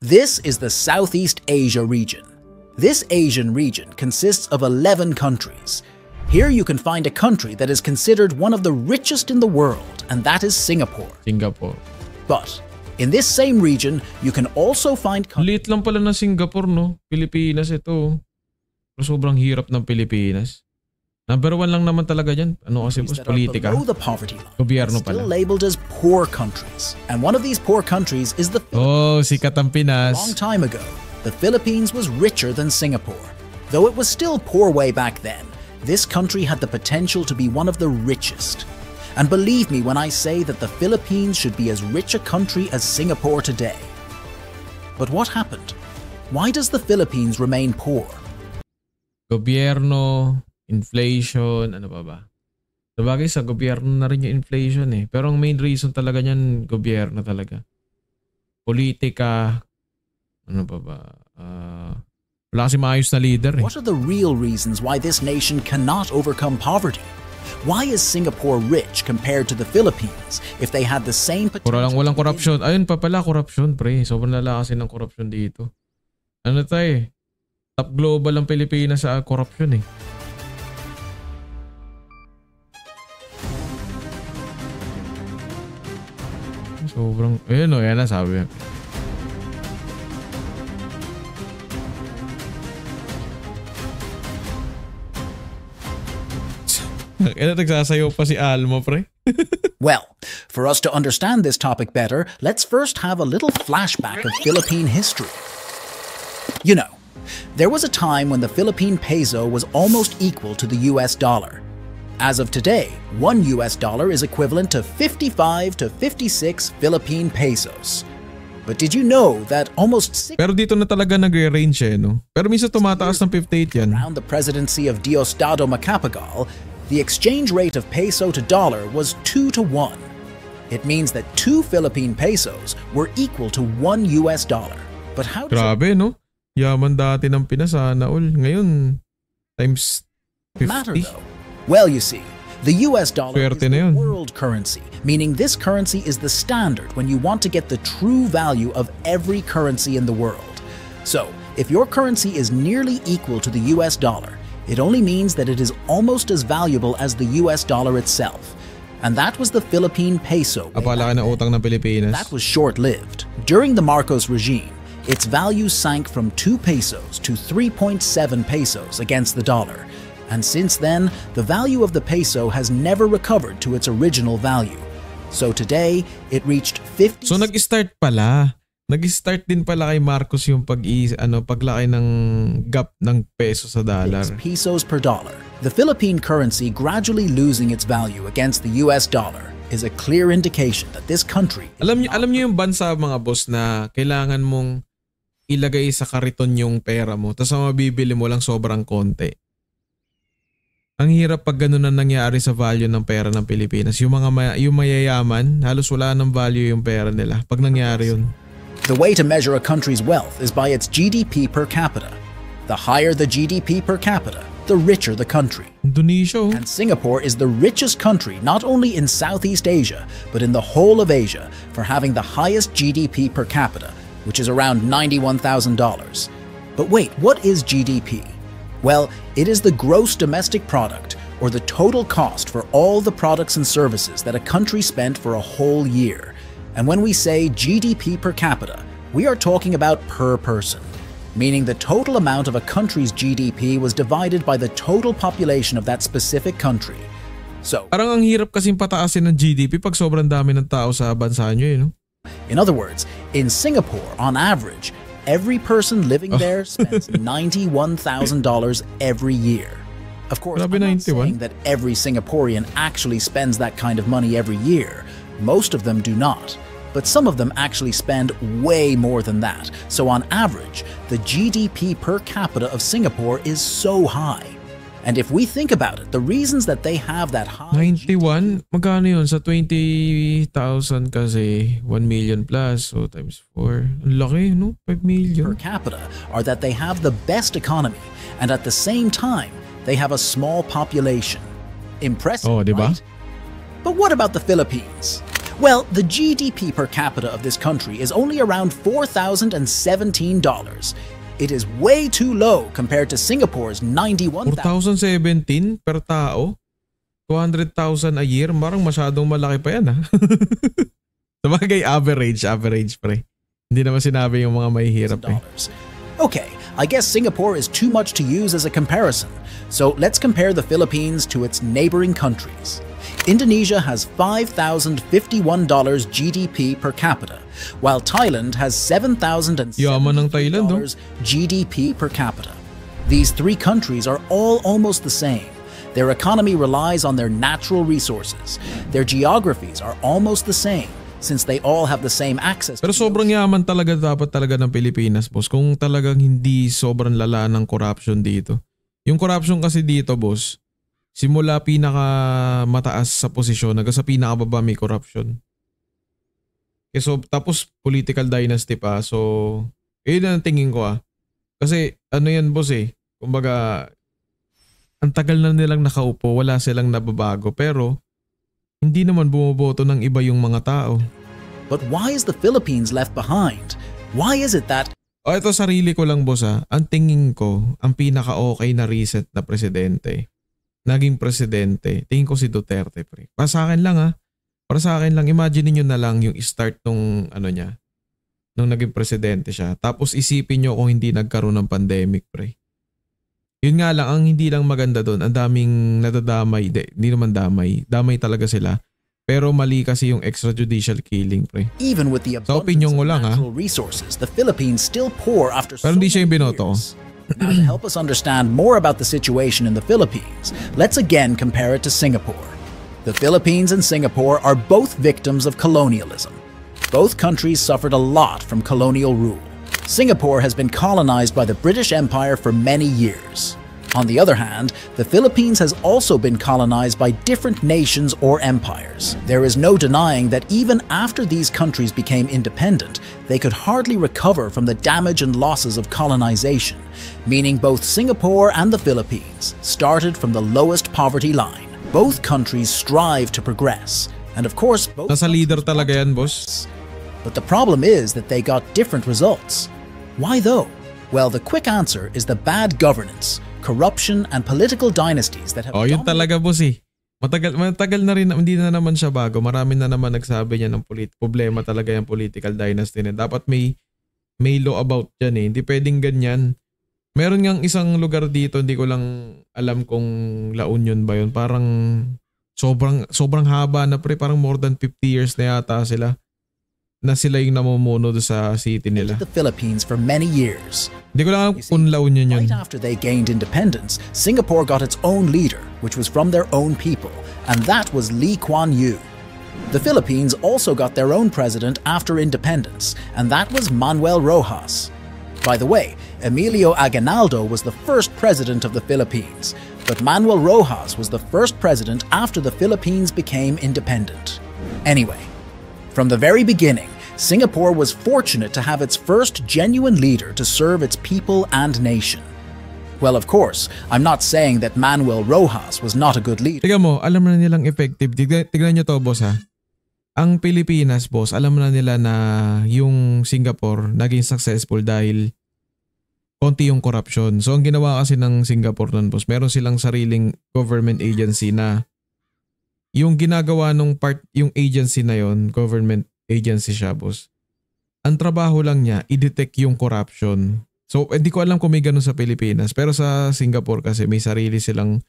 This is the Southeast Asia region. This Asian region consists of 11 countries. Here you can find a country that is considered one of the richest in the world, and that is Singapore. Singapore. But in this same region, you can also find... Liit lang pala na Singapore, no? Pilipinas ito. Pero sobrang hirap ng Pilipinas. Number 1 lang naman talaga dyan. Ano kasi po? Politika. Gobyerno pala. Still labeled as poor countries. And one of these poor countries is the Philippines. Oh, sikat ang Pinas. A long time ago, the Philippines was richer than Singapore. Though it was still poor way back then, this country had the potential to be one of the richest. And believe me when I say that the Philippines should be as rich a country as Singapore today. But what happened? Why does the Philippines remain poor? Gobyerno, inflation, ano pa ba? Sabagay sa gobyerno na rin yung inflation eh. Pero ang main reason talaga niyan, gobyerno talaga. Politika, ano pa ba? Wala kasi maayos na leader eh. What are the real reasons why this nation cannot overcome poverty? Why is Singapore rich compared to the Philippines if they had the same potential? Walang corruption. Ayun pa pala, corruption pre. Sobrang lala kasi ng corruption dito. Ano tayo? Top global ang Pilipinas sa corruption eh. Sobrang, ayun o, yan na sabi. Nagsasayaw pa si Alma, pre. Well, for us to understand this topic better, let's first have a little flashback of Philippine history. You know, there was a time when the Philippine peso was almost equal to the US dollar. As of today, $1 is equivalent to 55 to 56 Philippine pesos. But did you know that almost Pero dito na talaga nagre-range eh, no? Pero minsan tumataas ng 58 yan. Around the presidency of Diosdado Macapagal, the exchange rate of peso to dollar was 2 to 1. It means that 2 Philippine pesos were equal to $1. But how does Grabe, no? Yaman dati ng Pinas sana all. Ngayon, times 50. matter though? Well, you see, the US dollar is Swerte na the yun. world currency, meaning this currency is the standard when you want to get the true value of every currency in the world. So, if your currency is nearly equal to the US dollar, it only means that it is almost as valuable as the US dollar itself. And that was the Philippine peso. Apala ka na utang ng Pilipinas. That was short-lived. During the Marcos regime, its value sank from 2 pesos to 3.7 pesos against the dollar. And since then, the value of the peso has never recovered to its original value. So today, it reached 50. So nag-start pala. Nag-start din pala kay Marcos yung paglaki ng gap ng peso sa dollar. Pesos per dollar. The Philippine currency gradually losing its value against the US dollar is a clear indication that this country... Alam niyo yung bansa mga boss na kailangan mong ilagay sa kariton yung pera mo tapos mabibili mo lang sobrang konti. Ang hirap pag ganun na nangyari sa value ng pera ng Pilipinas. Yung mayayaman, halos wala ng value yung pera nila pag nangyari yun. The way to measure a country's wealth is by its GDP per capita. The higher the GDP per capita, the richer the country. Indonesia. And Singapore is the richest country not only in Southeast Asia, but in the whole of Asia for having the highest GDP per capita, which is around $91,000. But wait, what is GDP? Well, it is the gross domestic product, or the total cost for all the products and services that a country spent for a whole year. And when we say GDP per capita, we are talking about per person, meaning the total amount of a country's GDP was divided by the total population of that specific country. So, parang ang hirap kasing pataasin ng GDP pag sobrang dami ng tao sa bansa nyo eh, no? In other words, in Singapore, on average, every person living there spends $91,000 every year. Of course, I'm not saying that every Singaporean actually spends that kind of money every year. Most of them do not. But some of them actually spend way more than that. So on average, the GDP per capita of Singapore is so high. And if we think about it, the reasons that they have that high 91? Magkano yun? Sa 20,000 kasi 1 million plus. So times 4. Ang laki, no? 5 million. Per capita are that they have the best economy. And at the same time, they have a small population. Impressive, diba? right? But what about the Philippines? Well, the GDP per capita of this country is only around $4,017. It is way too low compared to Singapore's 91,000. 4,017 per tao? 200,000 a year? Marang masyadong malaki pa yan, ha? Sabagay, average pre. Hindi naman sinabi yung mga mahihirap eh. Okay, I guess Singapore is too much to use as a comparison. So let's compare the Philippines to its neighboring countries. Indonesia has $5,051 GDP per capita, while Thailand has $7,070 GDP per capita. These three countries are all almost the same. Their economy relies on their natural resources. Their geographies are almost the same, since they all have the same access. Pero sobrang yaman talaga dapat talaga ng Pilipinas, boss, kung talagang hindi sobrang lala ng corruption dito. Yung corruption kasi dito, boss, simula pinaka mataas sa posisyon hanggang sa pinakababa may corruption. Okay, so tapos political dynasty pa. So, yun ang tingin ko Kasi ano yan, boss kumbaga ang tagal na nilang nakaupo, wala silang nababago, pero hindi naman bumoboto ng iba yung mga tao. But why is the Philippines left behind? Why is it that... Ito sarili ko lang, boss Ang tingin ko, ang pinaka-okay na recent na presidente, naging presidente, tingin ko si Duterte, pre. Para sa akin lang Para sa akin lang, imagine niyo na lang yung start nung niya, nung naging presidente siya. Tapos isipin niyo kung hindi nagkaroon ng pandemic, pre. Yun nga lang, ang hindi lang maganda doon, ang daming nadadamay, hindi naman damay talaga sila. Pero mali kasi yung extrajudicial killing, pre. Even with the abundance of natural resources, the Philippines still poor after so many years. Now, to help us understand more about the situation in the Philippines, let's again compare it to Singapore. The Philippines and Singapore are both victims of colonialism. Both countries suffered a lot from colonial rule. Singapore has been colonized by the British Empire for many years. On the other hand, the Philippines has also been colonized by different nations or empires. There is no denying that even after these countries became independent, they could hardly recover from the damage and losses of colonization, meaning both Singapore and the Philippines started from the lowest poverty line. Both countries strive to progress, and of course, both nasa leader talaga yan, boss. But the problem is that they got different results. Why though? Well, the quick answer is the bad governance, corruption, and political dynasties that have... Yun talaga, boss Matagal na rin, hindi na naman siya bago. Marami na naman nagsabi niya ng problema talaga yung political dynasty na. Dapat may law about yan Hindi pwedeng ganyan. Meron ngang isang lugar dito, hindi ko lang alam kung La Union ba yun. Parang sobrang haba na, pre. Parang more than 50 years na yata sila. Na sila yung namumuno sa city nila. The Philippines for many years. Hindi ko lang alam kung La Union yun. Right after they gained independence, Singapore got its own leader, which was from their own people, and that was Lee Kuan Yew. The Philippines also got their own president after independence, and that was Manuel Rojas. By the way, Emilio Aguinaldo was the first president of the Philippines, but Manuel Rojas was the first president after the Philippines became independent. Anyway, from the very beginning, Singapore was fortunate to have its first genuine leader to serve its people and nation. Well, of course, I'm not saying that Manuel Rojas was not a good leader. Tignan mo, alam na nilang effective. Tignan nyo to, boss Ang Pilipinas, boss, alam na nila na yung Singapore naging successful dahil konti yung corruption. So ang ginawa kasi ng Singapore nun, boss, meron silang sariling government agency na yung ginagawa nung yung agency na yon, government agency siya, boss. Ang trabaho lang niya, i-detect yung corruption. So, hindi ko alam kung may ganun sa Pilipinas. Pero sa Singapore kasi may sarili silang,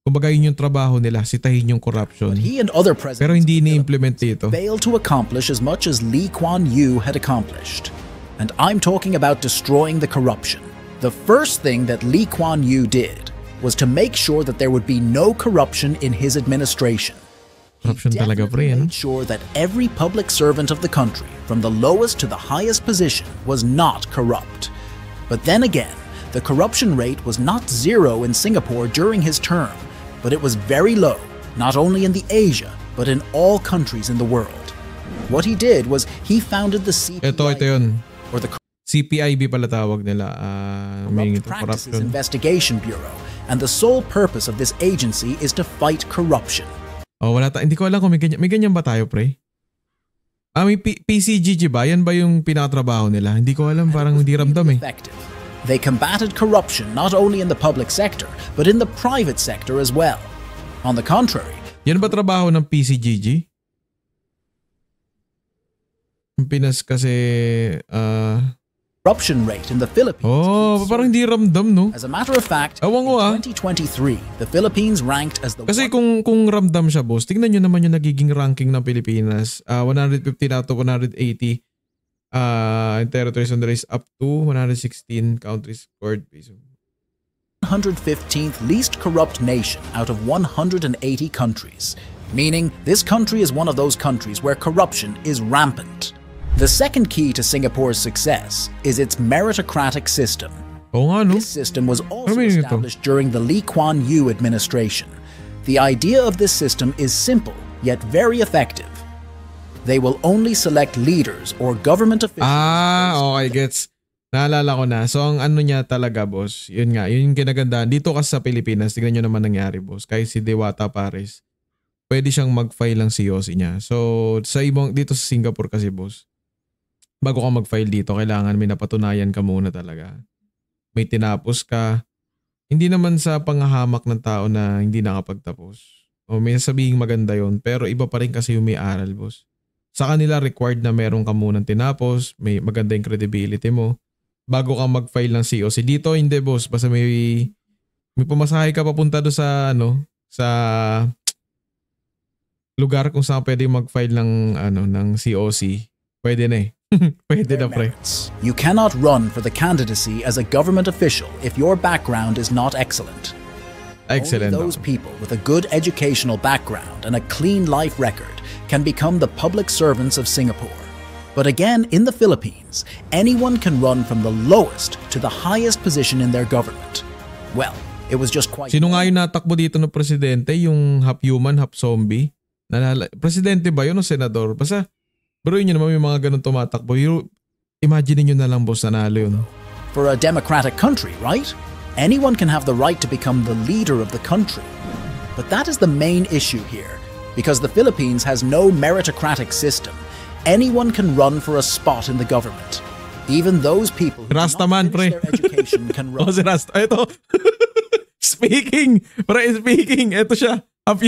kumbaga yun yung trabaho nila, sitahin yung corruption. Pero hindi ni-implement dito. Failed to accomplish as much as Lee Kuan Yew had accomplished. And I'm talking about destroying the corruption. The first thing that Lee Kuan Yew did was to make sure that there would be no corruption in his administration. Corruption talaga, pre, made sure that every public servant of the country, from the lowest to the highest position, was not corrupt. But then again, the corruption rate was not zero in Singapore during his term, but it was very low, not only in the Asia, but in all countries in the world. What he did was he founded the CPIB, ito yun. or the CPIB pala tawag nila, Corrupt Practices Investigation Bureau, and the sole purpose of this agency is to fight corruption. Hindi ko alam kung may ganyan ba tayo, pre? May PCGG ba? Yan ba yung pinatrabaho nila? Hindi ko alam, parang hindi ramdam eh. They combated corruption not only in the public sector, but in the private sector as well. On the contrary, yan ba trabaho ng PCGG? Pinas kasi corruption rate in the Philippines. Parang hindi ramdam, no? As a matter of fact, in 2023, the Philippines ranked as the Kasi kung ramdam siya, boss, tingnan nyo naman yung nagiging ranking ng Pilipinas. 115 out of 180 territories on the race up to 116 countries scored. 115th least corrupt nation out of 180 countries, meaning this country is one of those countries where corruption is rampant. The second key to Singapore's success is its meritocratic system. This system was also established during the Lee Kuan Yew administration. The idea of this system is simple, yet very effective. They will only select leaders or government officials. Okay, gets. Naalala ko na. So ang ano niya talaga, boss, yun nga, yun yung kinagandaan. Dito kasi sa Pilipinas, tignan nyo naman nangyari, boss. Kahit si Dewata Pares, pwede siyang mag-file ng COC niya. So dito sa Singapore kasi, boss, bago ka mag-file dito, kailangan may napatunayan ka muna talaga. May tinapos ka. Hindi naman sa panghahamak ng tao na hindi nakapagtapos. O may sabihin maganda yon, pero iba pa rin kasi yung may aral, boss. Sa kanila required na meron ka munang tinapos, may maganda yung credibility mo, bago ka mag-file ng COC. Dito hindi, boss. Basta may pumasahe ka papunta do sa sa lugar kung saan pwede mag-file ng COC. Pwede na eh. Pwede na, pre. You cannot run for the candidacy as a government official if your background is not excellent. Excellent. Only those people with a good educational background and a clean life record can become the public servants of Singapore. But again, in the Philippines, anyone can run from the lowest to the highest position in their government. Well, it was just quite... Sino nga yung natakbo dito ng presidente? Yung half human, half zombie? Presidente ba yun o senador? Basta, bro, yun naman yung mga ganun tumatakbo. Imagine nyo na lang, boss, nanalo yun. For a democratic country, right? Anyone can have the right to become the leader of the country. But that is the main issue here. Because the Philippines has no meritocratic system, anyone can run for a spot in the government. Even those people who Rasta man, pre. their education can run. Si Rasta. Ito. Speaking. Ito siya. Half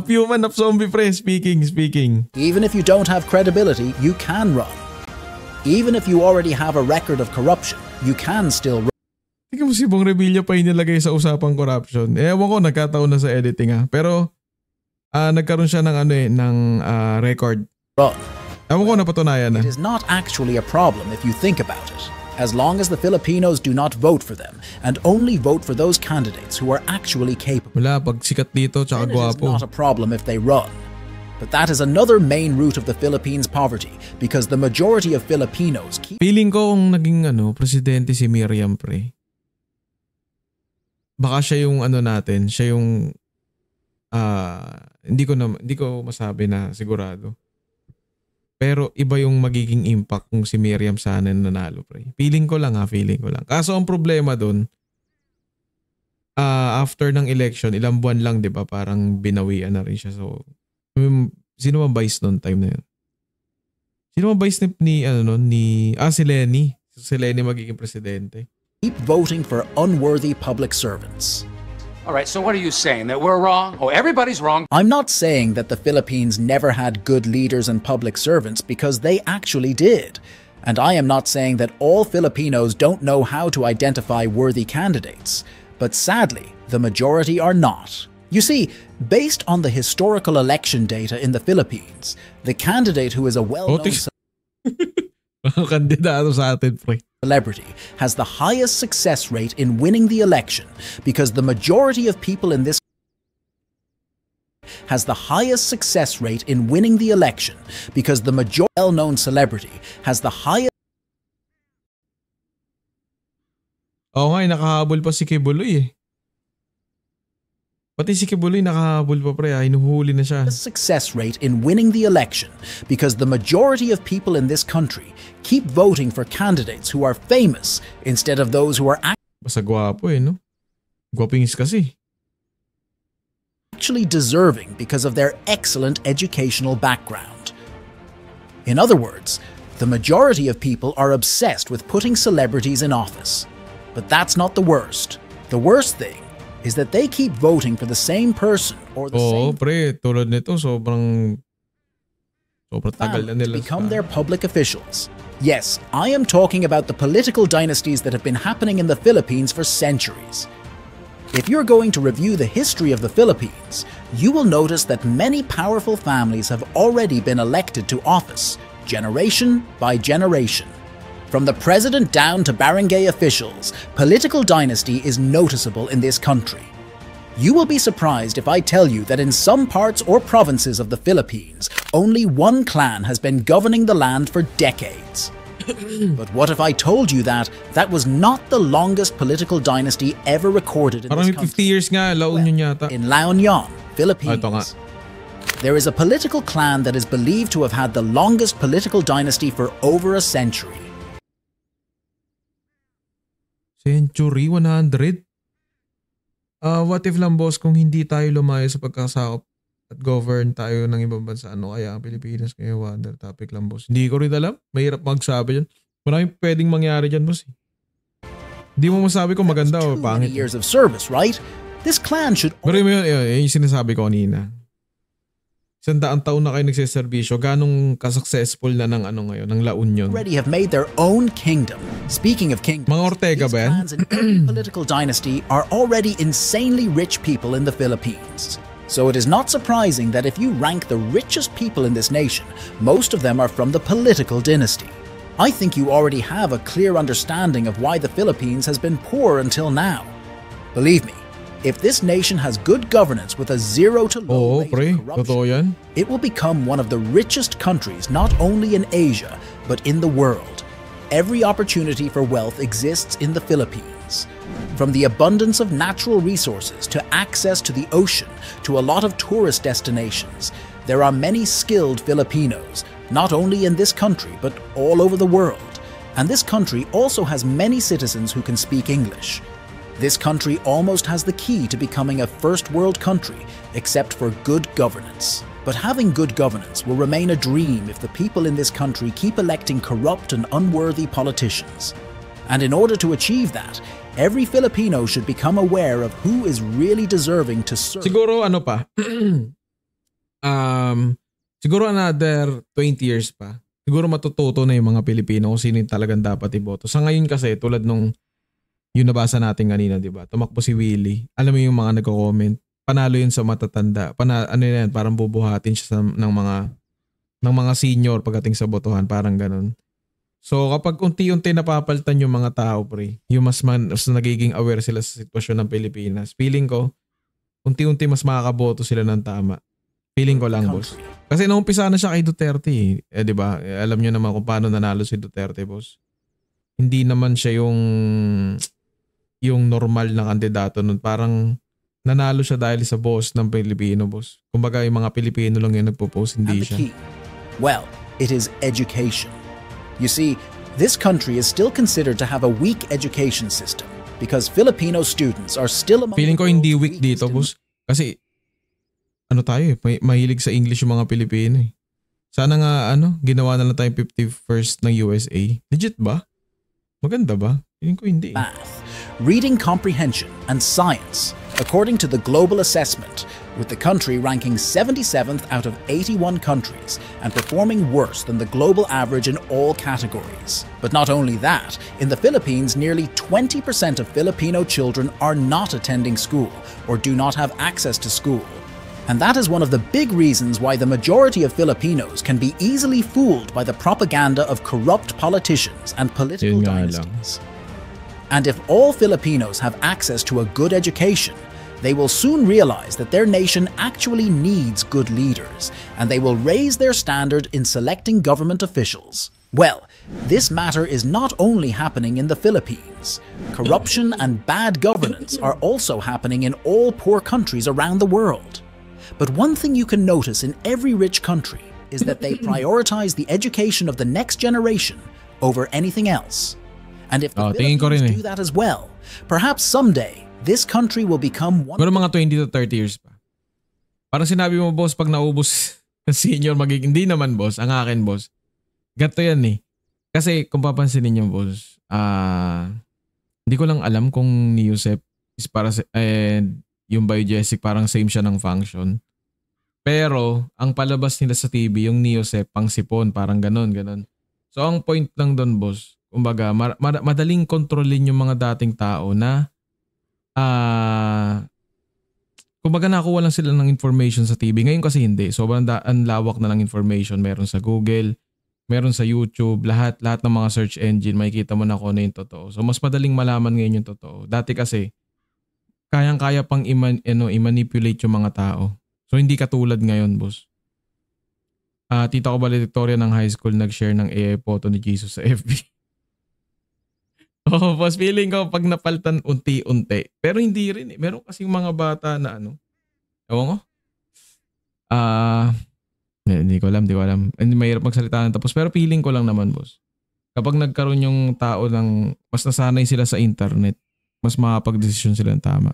human, half zombie, pre. Speaking. Even if you don't have credibility, you can run. Even if you already have a record of corruption, you can still run. Tingnan mo si Bong Revilla pa inilagay sa usapang corruption. Ewan ko, nagkataon na sa editing ha. Pero, nagkaroon siya ng record. Ewan ko, napatunayan na. It is not actually a problem if you think about it. As long as the Filipinos do not vote for them and only vote for those candidates who are actually capable. Wala, pag sikat dito, tsaka gwapo. It is not a problem if they run. But that is another main root of the Philippines' poverty because the majority of Filipinos keep... Feeling ko kung naging presidente si Miriam, pre. Baka siya yung natin, siya yung hindi ko masabi na sigurado. Pero iba yung magiging impact kung si Miriam sana nanalo, pre. Feeling ko lang. Kaso ang problema doon, after ng election, ilang buwan lang, 'di ba? Parang binawian na rin siya. So, sino bang vice noon time na 'yun? Sino bang vice si Lenny. Si Lenny magiging presidente. Keep voting for unworthy public servants. All right, so what are you saying? That we're wrong? Oh, everybody's wrong. I'm not saying that the Philippines never had good leaders and public servants because they actually did. And I am not saying that all Filipinos don't know how to identify worthy candidates. But sadly, the majority are not. You see, based on the historical election data in the Philippines, the candidate who is a well-known kandidato sa atin, pre. Celebrity has the highest success rate in winning the election because the majority of people in this has the highest success rate in winning the election because the majority well-known celebrity has the highest. Nga, nakahabol pa si Kibuloy eh. Pati si Kibuloy nakahabol pa, pre. Hinuhuli na siya. Success rate in winning the election because the majority of people in this country keep voting for candidates who are famous instead of those who are basta gwapo no? Gwapingis kasi. Actually deserving because of their excellent educational background. In other words, the majority of people are obsessed with putting celebrities in office. But that's not the worst. The worst thing is that they keep voting for the same person or the same tulad nito, sobrang tagal na family to nila become their public officials. Yes, I am talking about the political dynasties that have been happening in the Philippines for centuries. If you're going to review the history of the Philippines, you will notice that many powerful families have already been elected to office, generation by generation. From the president down to barangay officials, political dynasty is noticeable in this country. You will be surprised if I tell you that in some parts or provinces of the Philippines, only one clan has been governing the land for decades. But what if I told you that that was not the longest political dynasty ever recorded in Parang this 50 country? years nga, La Union yata. In La Union, Philippines, Ito nga. there is a political clan that is believed to have had the longest political dynasty for over a century. Century 100? What if lang boss kung hindi tayo lumayo sa pagkasakop at govern tayo ng ibang bansa, ano kaya ang Pilipinas ngayon? Wonder topic lang boss. Hindi ko rin alam. Mahirap magsabi dyan. Maraming pwedeng mangyari dyan boss. Hindi mo masabi kung maganda o Too many pangit. years of service, right? This clan should Pero yun, yung sinasabi ko kanina. 100 taon na kayo nagsiservisyo, ganong ka-successful na ng ano ngayon, ng La Union. already have made their own kingdom. Speaking of kingdoms, Mga Ortega these ba yan? clans in every political dynasty are already insanely rich people in the Philippines. So it is not surprising that if you rank the richest people in this nation, most of them are from the political dynasty. I think you already have a clear understanding of why the Philippines has been poor until now. Believe me, if this nation has good governance with a zero to low Oo, rate pre. of corruption, Totoo yan. it will become one of the richest countries not only in Asia, but in the world. Every opportunity for wealth exists in the Philippines. From the abundance of natural resources to access to the ocean to a lot of tourist destinations, there are many skilled Filipinos, not only in this country, but all over the world. And this country also has many citizens who can speak English. This country almost has the key to becoming a first world country, except for good governance. But having good governance will remain a dream if the people in this country keep electing corrupt and unworthy politicians. And in order to achieve that, every Filipino should become aware of who is really deserving to serve. Siguro ano pa, siguro another 20 years pa, siguro matututo na yung mga Pilipino kung sino yung talagang dapat iboto. Sa ngayon kasi, tulad nung yung nabasa natin kanina, di ba? Tumakbo si Willie. Alam mo yung mga nagko-comment, panalo yun sa matatanda. Ano yan, parang bubuhatin siya ng mga senior pagdating sa botohan, parang ganun. So kapag unti-unti napapalitan yung mga tao, pre, yung mas nagiging aware sila sa sitwasyon ng Pilipinas, feeling ko, unti-unti mas makakaboto sila ng tama. Feeling ko lang, boss. Kasi naumpisa na siya kay Duterte, di ba? Alam nyo naman kung paano nanalo si Duterte, boss. Hindi naman siya yung normal na kandidato nun. Parang nanalo siya dahil sa boss ng Pilipino, boss. Kumbaga yung mga Pilipino lang yung nagpo-post, hindi And the siya. key, well, it is education. You see, this country is still considered to have a weak education system because Filipino students are still among Feeling ko the hindi world's weak dito, weakest boss. Kasi ano tayo mahilig sa English yung mga Pilipino eh. Sana nga ginawa na lang tayong 51st ng USA. Legit ba? Maganda ba? Feeling ko hindi. math, reading comprehension, and science, according to the Global Assessment, with the country ranking 77th out of 81 countries and performing worse than the global average in all categories. But not only that, in the Philippines, nearly 20% of Filipino children are not attending school or do not have access to school. And that is one of the big reasons why the majority of Filipinos can be easily fooled by the propaganda of corrupt politicians and political Yun nga lang. dynasties. And if all Filipinos have access to a good education, they will soon realize that their nation actually needs good leaders, and they will raise their standard in selecting government officials. Well, this matter is not only happening in the Philippines. Corruption and bad governance are also happening in all poor countries around the world. But one thing you can notice in every rich country is that they prioritize the education of the next generation over anything else. And if the tingin ko rin Philippines do that as well, perhaps someday this country will become one. Pero mga 20 to 30 years pa. Parang sinabi mo, boss, pag naubos ng senior magiging, hindi naman, boss, ang akin, boss. Gato yan eh. Kasi kung papansinin niyo boss, hindi ko lang alam kung ni Yusef is para sa, yung biogesic parang same siya ng function. Pero ang palabas nila sa TV yung Neosep pang sipon, parang ganon. So ang point lang doon boss, kumbaga madaling kontrolin yung mga dating tao na kumbaga nakuha lang sila ng information sa TV. Ngayon kasi hindi. Sobrang ang lawak na ng information. Meron sa Google, meron sa YouTube, lahat ng mga search engine, makikita mo na kung ano yung totoo. So mas madaling malaman ngayon yung totoo. Dati kasi, kayang-kaya pang i-manipulate yung mga tao. So hindi katulad ngayon, boss. Tita ko valedictorian ng high school nag-share ng AI photo ni Jesus sa FB. Oh, boss, feeling ko pag napaltan unti-unti. Pero hindi rin eh. Meron kasing mga bata na ewan ko. Hindi ko alam. Hindi mahirap magsalita ng tapos. Pero feeling ko lang naman, boss. Kapag nagkaroon yung tao ng mas nasanay sila sa internet, mas makapag-desisyon sila ng tama.